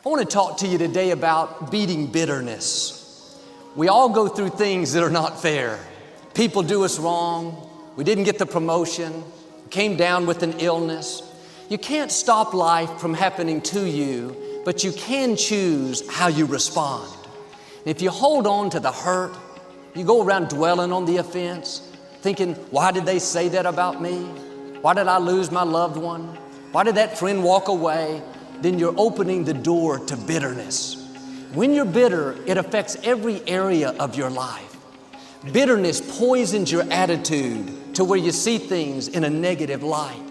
I want to talk to you today about beating bitterness. We all go through things that are not fair. People do us wrong. We didn't get the promotion. Came down with an illness. You can't stop life from happening to you, but you can choose how you respond. If you hold on to the hurt, you go around dwelling on the offense, thinking, why did they say that about me? Why did I lose my loved one? Why did that friend walk away? Then you're opening the door to bitterness. When you're bitter, it affects every area of your life. Bitterness poisons your attitude to where you see things in a negative light.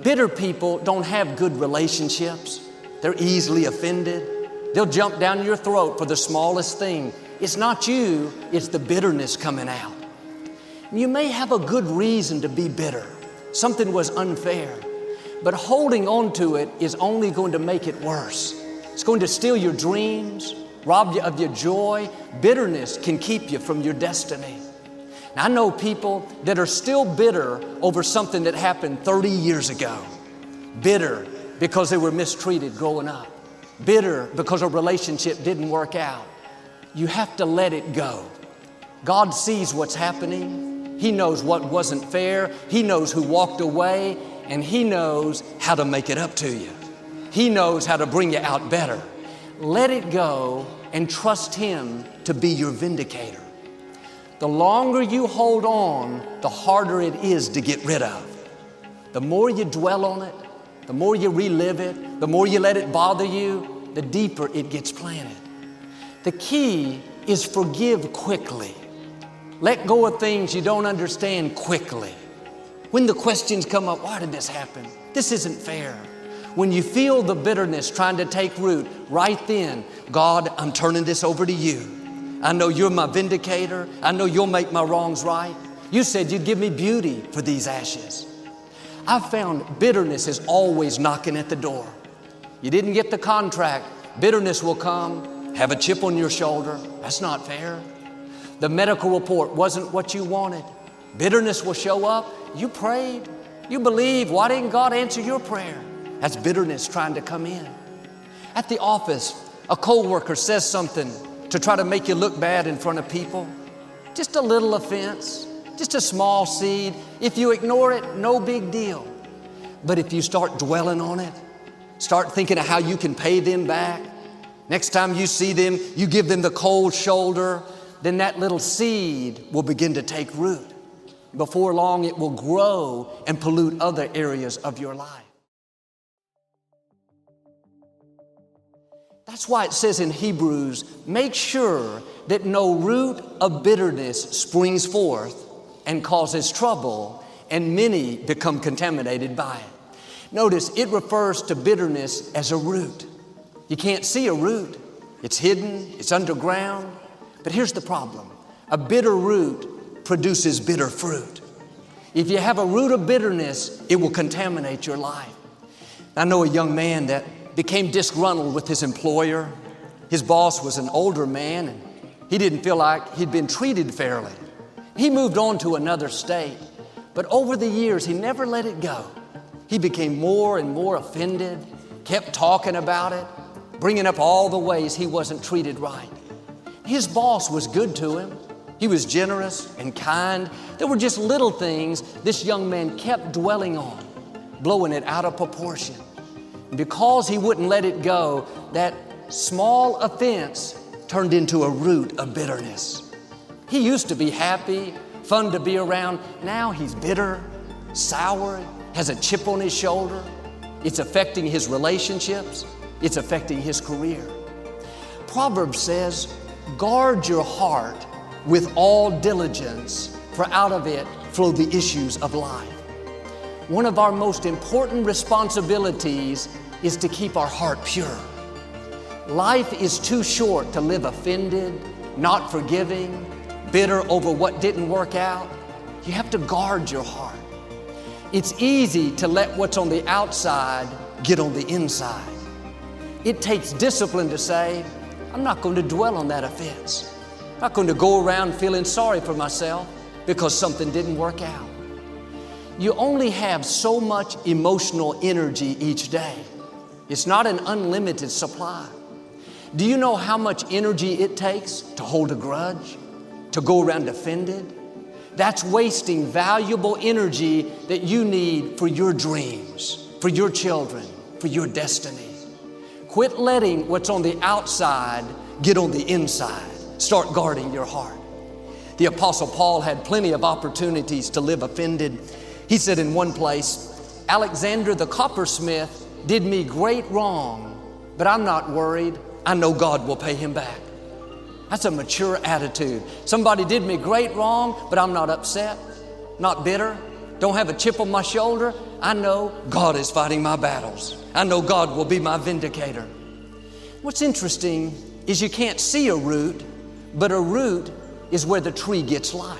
Bitter people don't have good relationships. They're easily offended. They'll jump down your throat for the smallest thing. It's not you, it's the bitterness coming out. You may have a good reason to be bitter. Something was unfair. But holding on to it is only going to make it worse. It's going to steal your dreams, rob you of your joy. Bitterness can keep you from your destiny. Now, I know people that are still bitter over something that happened 30 years ago. Bitter because they were mistreated growing up. Bitter because a relationship didn't work out. You have to let it go. God sees what's happening. He knows what wasn't fair. He knows who walked away. And He knows how to make it up to you. He knows how to bring you out better. Let it go and trust Him to be your vindicator. The longer you hold on, the harder it is to get rid of. The more you dwell on it, the more you relive it, the more you let it bother you, the deeper it gets planted. The key is forgive quickly. Let go of things you don't understand quickly. When the questions come up, why did this happen? This isn't fair. When you feel the bitterness trying to take root, right then, God, I'm turning this over to you. I know you're my vindicator. I know you'll make my wrongs right. You said you'd give me beauty for these ashes. I've found bitterness is always knocking at the door. You didn't get the contract. Bitterness will come, have a chip on your shoulder. That's not fair. The medical report wasn't what you wanted. Bitterness will show up. You prayed. You believe. Why didn't God answer your prayer? That's bitterness trying to come in. At the office, a coworker says something to try to make you look bad in front of people. Just a little offense, just a small seed. If you ignore it, no big deal. But if you start dwelling on it, start thinking of how you can pay them back, next time you see them, you give them the cold shoulder, then that little seed will begin to take root. Before long, it will grow and pollute other areas of your life. That's why it says in Hebrews, make sure that no root of bitterness springs forth and causes trouble, and many become contaminated by it. Notice it refers to bitterness as a root. You can't see a root. It's hidden, it's underground. But here's the problem. A bitter root produces bitter fruit. If you have a root of bitterness, it will contaminate your life. I know a young man that became disgruntled with his employer. His boss was an older man, and he didn't feel like he'd been treated fairly. He moved on to another state, but over the years, he never let it go. He became more and more offended, kept talking about it, bringing up all the ways he wasn't treated right. His boss was good to him. He was generous and kind. There were just little things this young man kept dwelling on, blowing it out of proportion. And because he wouldn't let it go, that small offense turned into a root of bitterness. He used to be happy, fun to be around. Now he's bitter, sour, has a chip on his shoulder. It's affecting his relationships. It's affecting his career. Proverbs says, guard your heart with all diligence, for out of it flow the issues of life. One of our most important responsibilities is to keep our heart pure. Life is too short to live offended, not forgiving, bitter over what didn't work out. You have to guard your heart. It's easy to let what's on the outside get on the inside. It takes discipline to say, I'm not going to dwell on that offense. I'm not going to go around feeling sorry for myself because something didn't work out. You only have so much emotional energy each day. It's not an unlimited supply. Do you know how much energy it takes to hold a grudge, to go around offended? That's wasting valuable energy that you need for your dreams, for your children, for your destiny. Quit letting what's on the outside get on the inside. Start guarding your heart. The Apostle Paul had plenty of opportunities to live offended. He said in one place, Alexander the coppersmith did me great wrong, but I'm not worried. I know God will pay him back. That's a mature attitude. Somebody did me great wrong, but I'm not upset, not bitter, don't have a chip on my shoulder. I know God is fighting my battles. I know God will be my vindicator. What's interesting is you can't see a root, but a root is where the tree gets life.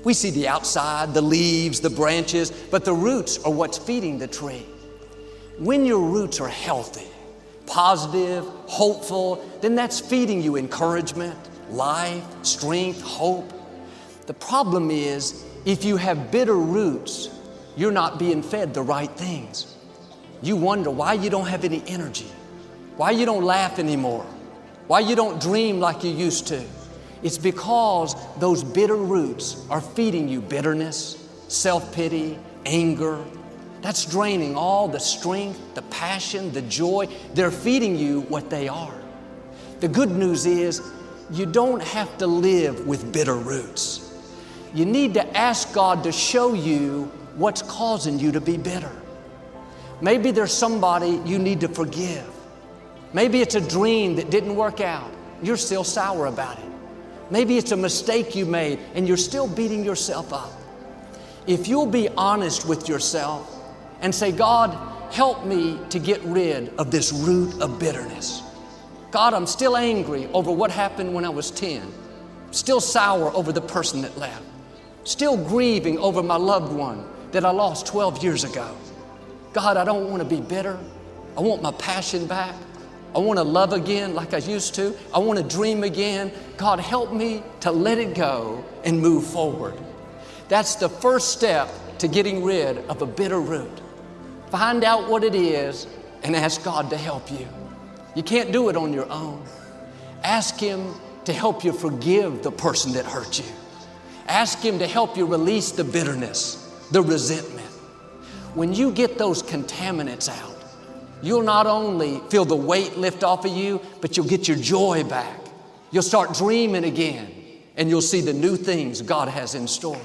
We see the outside, the leaves, the branches, but the roots are what's feeding the tree. When your roots are healthy, positive, hopeful, then that's feeding you encouragement, life, strength, hope. The problem is, if you have bitter roots, you're not being fed the right things. You wonder why you don't have any energy, why you don't laugh anymore, why you don't dream like you used to. It's because those bitter roots are feeding you bitterness, self-pity, anger. That's draining all the strength, the passion, the joy. They're feeding you what they are. The good news is you don't have to live with bitter roots. You need to ask God to show you what's causing you to be bitter. Maybe there's somebody you need to forgive. Maybe it's a dream that didn't work out. You're still sour about it. Maybe it's a mistake you made and you're still beating yourself up. If you'll be honest with yourself and say, God, help me to get rid of this root of bitterness. God, I'm still angry over what happened when I was 10. Still sour over the person that left. Still grieving over my loved one that I lost 12 years ago. God, I don't want to be bitter. I want my passion back. I want to love again like I used to. I want to dream again. God, help me to let it go and move forward. That's the first step to getting rid of a bitter root. Find out what it is and ask God to help you. You can't do it on your own. Ask Him to help you forgive the person that hurt you. Ask Him to help you release the bitterness, the resentment. When you get those contaminants out, you'll not only feel the weight lift off of you, but you'll get your joy back. You'll start dreaming again, and you'll see the new things God has in store.